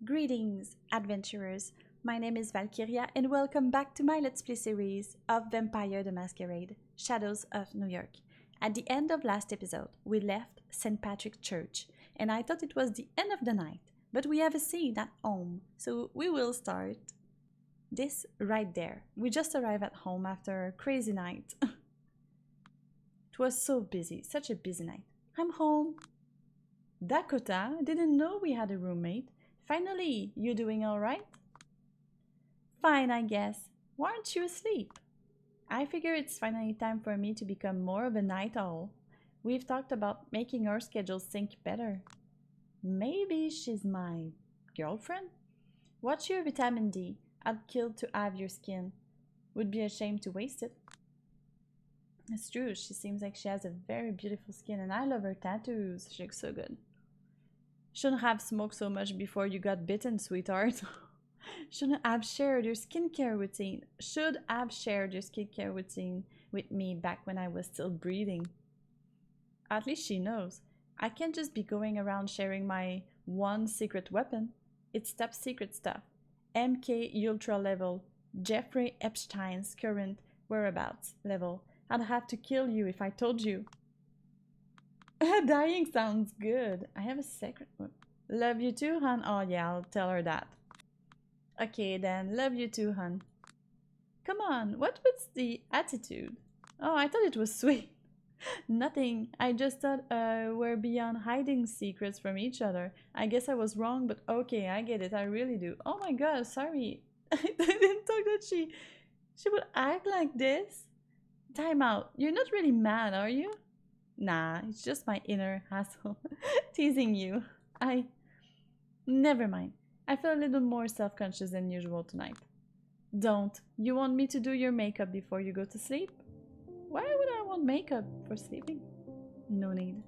Greetings, adventurers! My name is Valkyria and welcome back to my Let's Play series of Vampire the Masquerade, Shadows of New York. At the end of last episode, we left St. Patrick's Church and I thought it was the end of the night, but we have a scene at home, so we will start this right there. We just arrived at home after a crazy night. It was so busy, such a busy night. I'm home. Dakota, didn't know we had a roommate. Finally, you doing all right? Fine, I guess. Why aren't you asleep? I figure it's finally time for me to become more of a night owl. We've talked about making our schedules sync better. Maybe she's my girlfriend? What's your vitamin D? I'd kill to have your skin. Would be a shame to waste it. It's true, she seems like she has a very beautiful skin and I love her tattoos. She looks so good. Shouldn't have smoked so much before you got bitten, sweetheart. Shouldn't have shared your skincare routine. Should have shared your skincare routine with me back when I was still breathing. At least she knows. I can't just be going around sharing my one secret weapon. It's top secret stuff. MK Ultra level. Jeffrey Epstein's current whereabouts level. I'd have to kill you if I told you. Dying sounds good. I have a secret one. Love you too, hun? Oh yeah, I'll tell her that. Okay then, love you too, hun. Come on, what was the attitude? Oh, I thought it was sweet. Nothing. I just thought we're beyond hiding secrets from each other. I guess I was wrong, but okay, I get it. I really do. Oh my god, sorry. I didn't think that she would act like this. Time out. You're not really mad, are you? Nah, it's just my inner asshole teasing you. Never mind. I feel a little more self-conscious than usual tonight. Don't. You want me to do your makeup before you go to sleep? Why would I want makeup for sleeping? No need.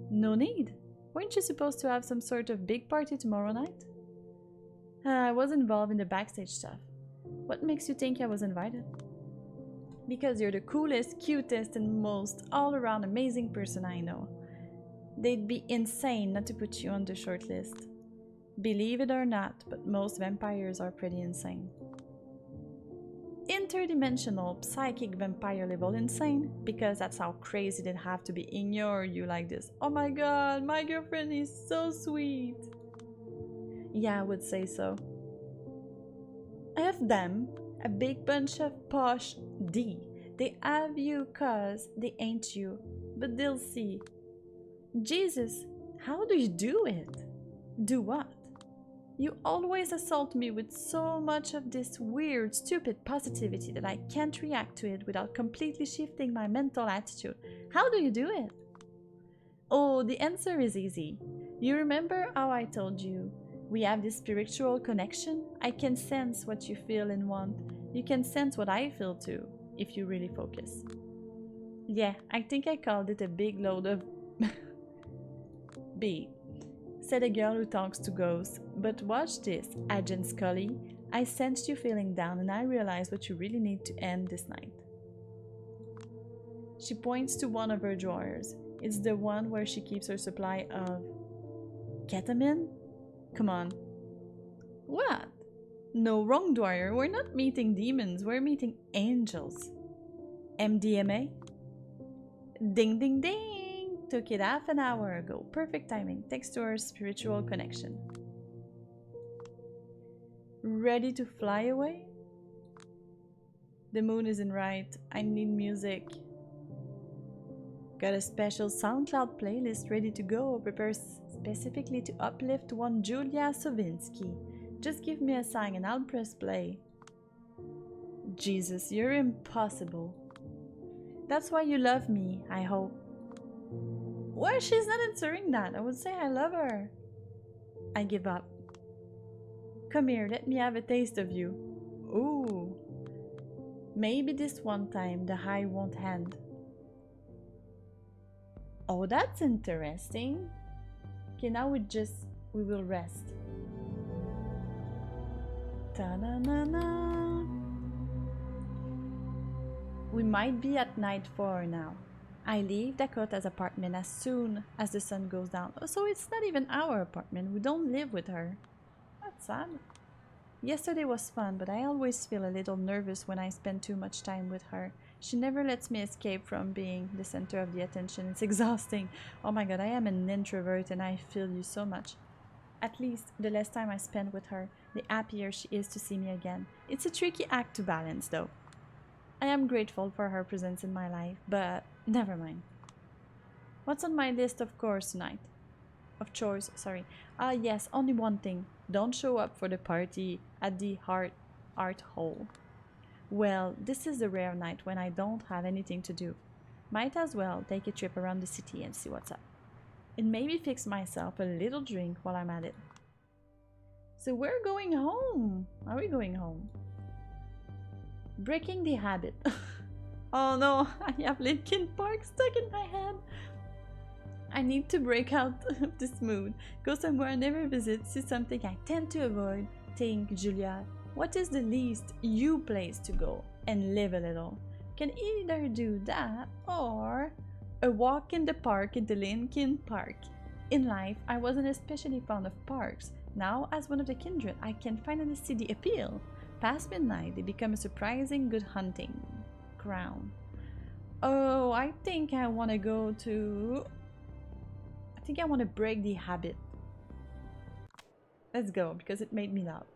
No need? Weren't you supposed to have some sort of big party tomorrow night? I was involved in the backstage stuff. What makes you think I was invited? Because you're the coolest, cutest, and most all-around amazing person I know. They'd be insane not to put you on the short list. Believe it or not, but most vampires are pretty insane. Interdimensional psychic vampire level insane, because that's how crazy they'd have to be ignore you like this. Oh my god, my girlfriend is so sweet. Yeah, I would say so. I have them. A big bunch of posh D. They have you cause they ain't you, but they'll see. Jesus, how do you do it? Do what? You always assault me with so much of this weird, stupid positivity that I can't react to it without completely shifting my mental attitude. How do you do it? Oh, the answer is easy. You remember how I told you? We have this spiritual connection. I can sense what you feel and want. You can sense what I feel too, if you really focus. Yeah, I think I called it a big load of B, said a girl who talks to ghosts. But watch this, Agent Scully. I sensed you feeling down and I realized what you really need to end this night. She points to one of her drawers. It's the one where she keeps her supply of ketamine? Come on. What? No, wrong drawer. We're not meeting demons. We're meeting angels. MDMA? Ding, ding, ding. Took it half an hour ago. Perfect timing. Thanks to our spiritual connection. Ready to fly away? The moon isn't right. I need music. Got a special SoundCloud playlist ready to go. Prepare specifically to uplift one Julia Sovinsky. Just give me a sign and I'll press play. Jesus, you're impossible. That's why you love me, I hope. Well, she's not answering that. I would say I love her. I give up. Come here, let me have a taste of you. Ooh. Maybe this one time the high won't hand. Oh, that's interesting. Okay, now we will rest. Ta-na-na-na. We might be at night 4 now. I leave Dakota's apartment as soon as the sun goes down. Oh, so it's not even our apartment. We don't live with her. That's sad. Yesterday was fun, but I always feel a little nervous when I spend too much time with her. She never lets me escape from being the center of the attention. It's exhausting. Oh my god, I am an introvert and I feel you so much. At least, the less time I spend with her, the happier she is to see me again. It's a tricky act to balance, though. I am grateful for her presence in my life, but never mind. What's on my list of chores tonight? Of chores, sorry. Yes, only one thing. Don't show up for the party at the art hall. Well, this is a rare night when I don't have anything to do. Might as well take a trip around the city and see what's up. And maybe fix myself a little drink while I'm at it. So we're going home. Are we going home? Breaking the habit. Oh no, I have Linkin Park stuck in my head. I need to break out of this mood, go somewhere I never visit, see something I tend to avoid. Think, Julia, what is the least you place to go and live a little? Can either do that or a walk in the park in the Linkin Park. In life, I wasn't especially fond of parks. Now, as one of the kindred, I can finally see the appeal. Past midnight, they become a surprising good hunting ground. Oh, I think I want to go to... I think I want to break the habit. Let's go, because it made me laugh.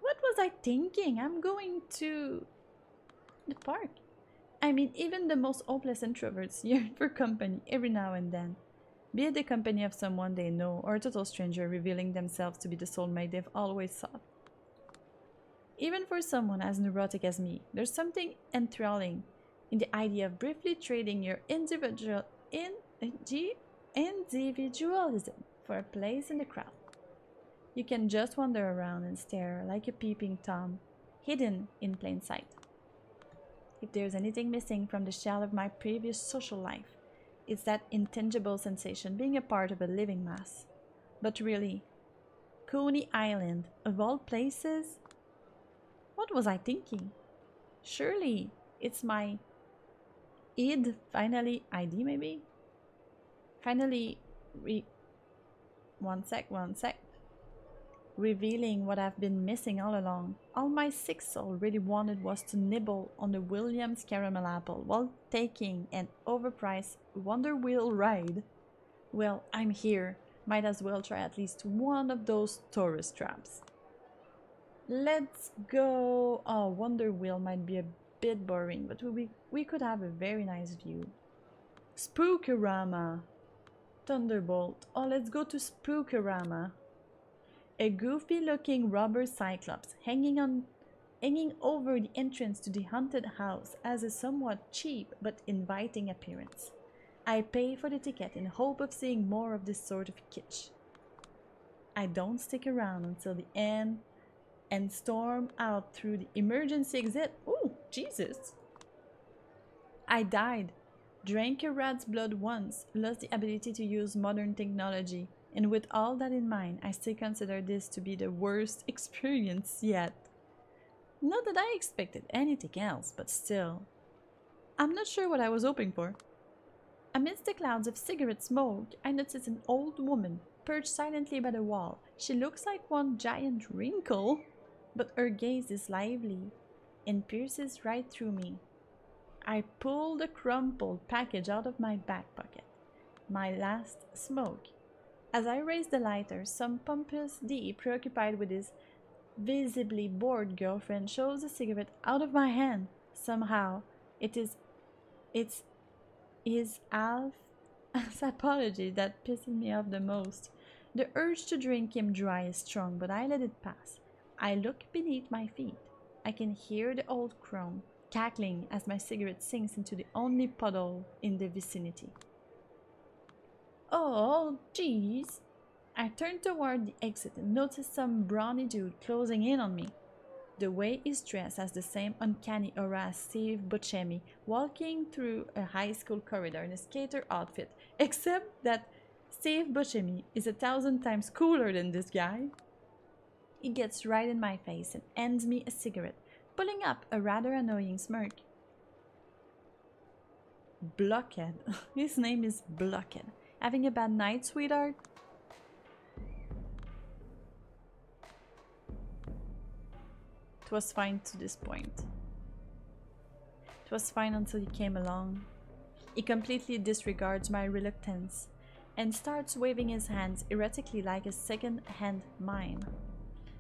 What was I thinking? I'm going to the park. I mean, even the most hopeless introverts yearn for company every now and then. Be it the company of someone they know or a total stranger revealing themselves to be the soulmate they've always sought. Even for someone as neurotic as me, there's something enthralling in the idea of briefly trading your individualism for a place in the crowd. You can just wander around and stare like a peeping Tom, hidden in plain sight. If there's anything missing from the shell of my previous social life, it's that intangible sensation being a part of a living mass. But really, Coney Island, of all places? What was I thinking? Surely it's my ID maybe? Finally, one sec. Revealing what I've been missing all along. All my sick soul really wanted was to nibble on the Williams caramel apple while taking an overpriced Wonder Wheel ride. Well, I'm here. Might as well try at least one of those tourist traps. Let's go. Oh, Wonder Wheel might be a bit boring, but we could have a very nice view. Spookerama. Thunderbolt. Oh, let's go to Spookerama. A goofy-looking rubber cyclops hanging over the entrance to the haunted house has a somewhat cheap but inviting appearance. I pay for the ticket in hope of seeing more of this sort of kitsch. I don't stick around until the end and storm out through the emergency exit. Oh, Jesus! I died, drank a rat's blood once, lost the ability to use modern technology, and with all that in mind, I still consider this to be the worst experience yet. Not that I expected anything else, but still. I'm not sure what I was hoping for. Amidst the clouds of cigarette smoke, I noticed an old woman perched silently by the wall. She looks like one giant wrinkle, but her gaze is lively and pierces right through me. I pull the crumpled package out of my back pocket. My last smoke. As I raise the lighter, some pompous D, preoccupied with his visibly bored girlfriend, shoves a cigarette out of my hand. Somehow, it's his half apology that pisses me off the most. The urge to drink him dry is strong, but I let it pass. I look beneath my feet. I can hear the old crone cackling as my cigarette sinks into the only puddle in the vicinity. Oh, jeez. I turn toward the exit and notice some brawny dude closing in on me. The way he's dressed has the same uncanny aura as Steve Buscemi walking through a high school corridor in a skater outfit, except that Steve Buscemi is 1,000 times cooler than this guy. He gets right in my face and hands me a cigarette, pulling up a rather annoying smirk. Blockhead. His name is Blockhead. Having a bad night, sweetheart? It was fine to this point. It was fine until he came along. He completely disregards my reluctance and starts waving his hands erratically like a second-hand mime.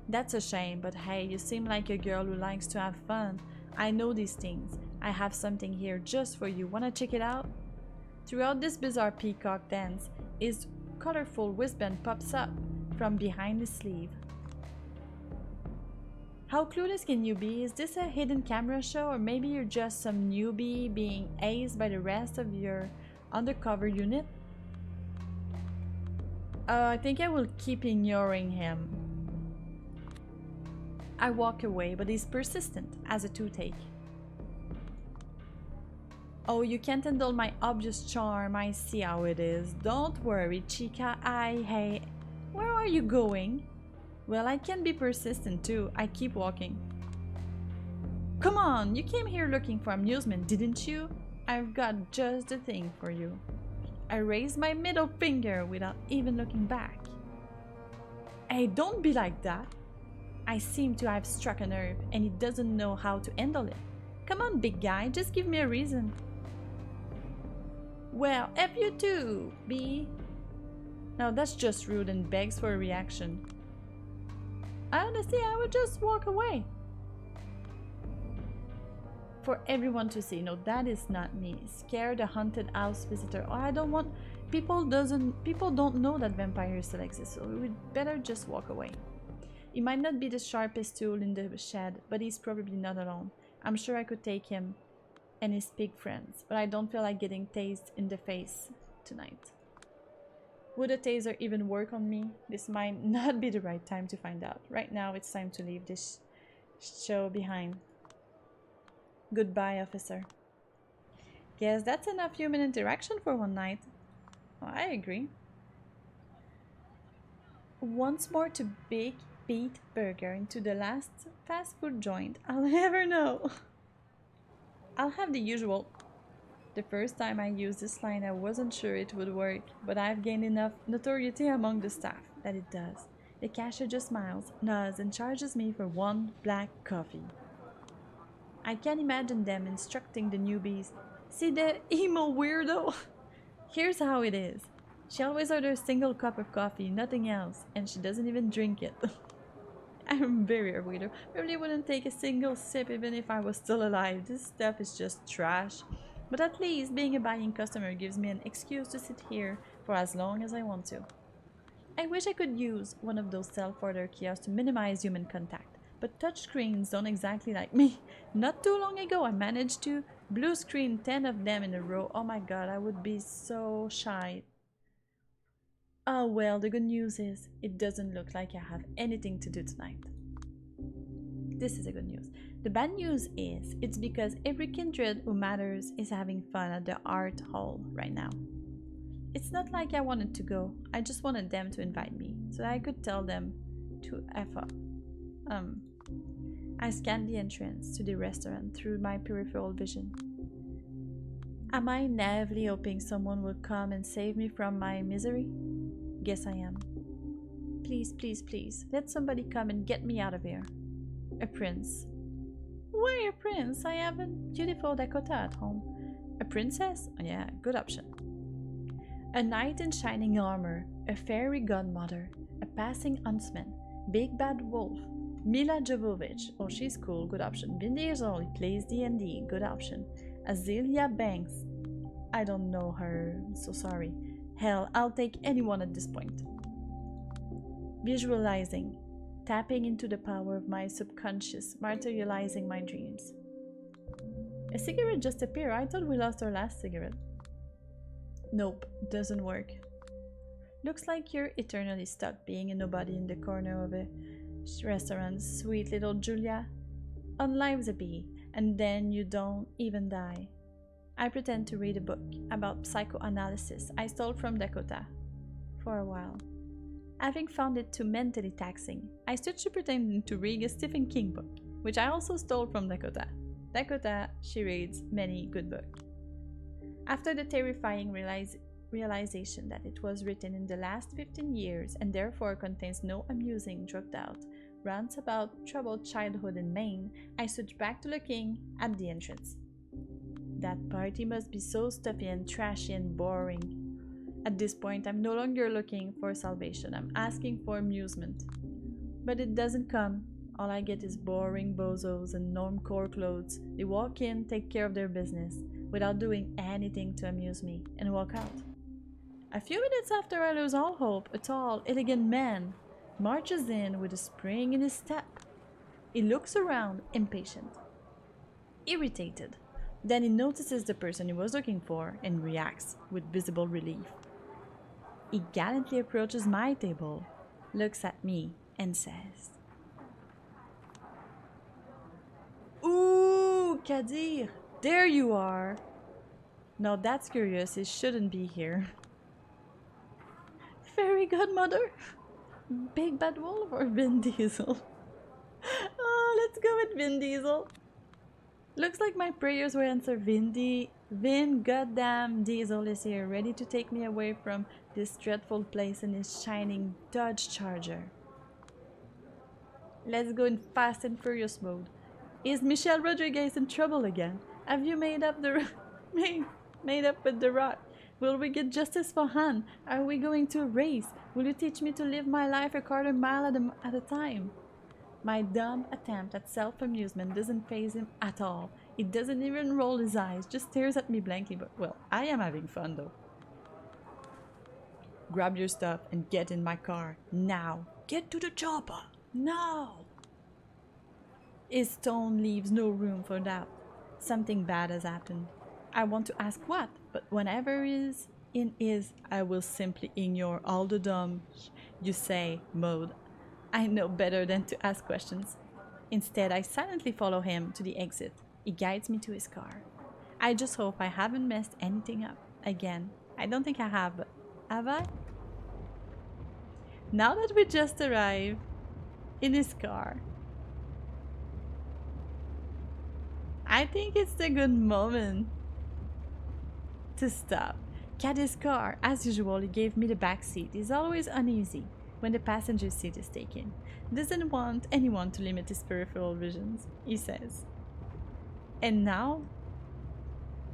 That's a shame, but hey, you seem like a girl who likes to have fun. I know these things. I have something here just for you. Wanna check it out? Throughout this bizarre peacock dance, his colorful wristband pops up from behind his sleeve. How clueless can you be? Is this a hidden camera show, or maybe you're just some newbie being aced by the rest of your undercover unit? I think I will keep ignoring him. I walk away, but he's persistent as a toothache. Oh, you can't handle my obvious charm. I see how it is. Don't worry, chica. Hey, where are you going? Well, I can be persistent too. I keep walking. Come on, you came here looking for amusement, didn't you? I've got just the thing for you. I raise my middle finger without even looking back. Hey, don't be like that. I seem to have struck a nerve and he doesn't know how to handle it. Come on, big guy, just give me a reason. Well, F you too, B. Now that's just rude and begs for a reaction. Honestly, I would just walk away. For everyone to see. No, that is not me. Scare the haunted house visitor. Oh, I don't want... People don't know that vampires still exist, so we'd better just walk away. He might not be the sharpest tool in the shed, but he's probably not alone. I'm sure I could take him and his pig friends, but I don't feel like getting tased in the face tonight. Would a taser even work on me? This might not be the right time to find out. Right now, it's time to leave this show behind. Goodbye, officer. Guess that's enough human interaction for one night. Well, I agree. Once more to Big Pete Burger into the last fast food joint I'll ever know. I'll have the usual. The first time I used this line, I wasn't sure it would work, but I've gained enough notoriety among the staff that it does. The cashier just smiles, nods, and charges me for one black coffee. I can imagine them instructing the newbies. See the emo weirdo? Here's how it is. She always orders a single cup of coffee, nothing else, and she doesn't even drink it. I'm very weirdo. Probably wouldn't take a single sip even if I was still alive. This stuff is just trash. But at least being a buying customer gives me an excuse to sit here for as long as I want to. I wish I could use one of those self-order kiosks to minimize human contact, but touchscreens don't exactly like me. Not too long ago I managed to blue screen 10 of them in a row. Oh my god, I would be so shy. Oh well, the good news is it doesn't look like I have anything to do tonight. This is the good news. The bad news is it's because every kindred who matters is having fun at the art hall right now. It's not like I wanted to go. I just wanted them to invite me so that I could tell them to F up. I scanned the entrance to the restaurant through my peripheral vision. Am I naively hoping someone will come and save me from my misery? Guess I am. Please, please, please, let somebody come and get me out of here. A prince. Why a prince? I have a beautiful Dakota at home. A princess? Oh, yeah, good option. A knight in shining armor, a fairy godmother, a passing huntsman, big bad wolf, Mila Jovovich, oh she's cool, good option. Vin Diesel, he plays D&D, good option. Azealia Banks, I don't know her, so sorry. Hell, I'll take anyone at this point. Visualizing, tapping into the power of my subconscious, materializing my dreams. A cigarette just appeared. I thought we lost our last cigarette. Nope, doesn't work. Looks like you're eternally stuck being a nobody in the corner of a restaurant, sweet little Julia. On life's a bee, and then you don't even die. I pretend to read a book about psychoanalysis I stole from Dakota for a while. Having found it too mentally taxing, I switched to pretending to read a Stephen King book, which I also stole from Dakota. Dakota, she reads many good books. After the terrifying realization that it was written in the last 15 years and therefore contains no amusing, drugged out, rants about troubled childhood in Maine, I switch back to looking at the entrance. That party must be so stuffy and trashy and boring. At this point, I'm no longer looking for salvation, I'm asking for amusement. But it doesn't come. All I get is boring bozos in normcore clothes. They walk in, take care of their business, without doing anything to amuse me, and walk out. A few minutes after I lose all hope, a tall, elegant man marches in with a spring in his step. He looks around, impatient, irritated. Then he notices the person he was looking for and reacts with visible relief. He gallantly approaches my table, looks at me, and says, "Ooh, Kadir, there you are. Now that's curious, he shouldn't be here." Fairy godmother? Big Bad Wolf or Vin Diesel? Oh, let's go with Vin Diesel. Looks like my prayers were answered. Vin goddamn Diesel is here, ready to take me away from this dreadful place in his shining Dodge Charger. Let's go in Fast and Furious mode. Is Michelle Rodriguez in trouble again? Have you made up with The Rock? Will we get justice for Han? Are we going to a race? Will you teach me to live my life a quarter mile at a time? My dumb attempt at self-amusement doesn't faze him at all. He doesn't even roll his eyes, just stares at me blankly, but well, I am having fun though. Grab your stuff and get in my car, now. Get to the chopper, now. His tone leaves no room for doubt. Something bad has happened. I want to ask what, but whenever is in his I will simply ignore all the dumb you say mode. I know better than to ask questions. Instead, I silently follow him to the exit. He guides me to his car. I just hope I haven't messed anything up again. I don't think I have, but have I? Now that we just arrived in his car, I think it's a good moment to stop. Caddy's car, as usual, he gave me the back seat. He's always uneasy when the passenger seat is taken. Doesn't want anyone to limit his peripheral visions, he says. And now,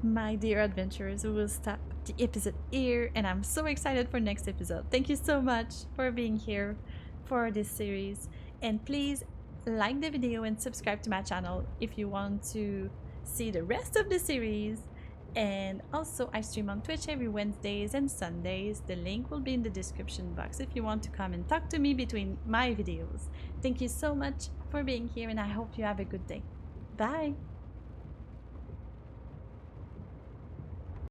my dear adventurers, we will stop the episode here, and I'm so excited for next episode. Thank you so much for being here for this series, and please like the video and subscribe to my channel if you want to see the rest of the series. And also, I stream on Twitch every Wednesdays and Sundays. The link will be in the description box if you want to come and talk to me between my videos. Thank you so much for being here, and I hope you have a good day. Bye!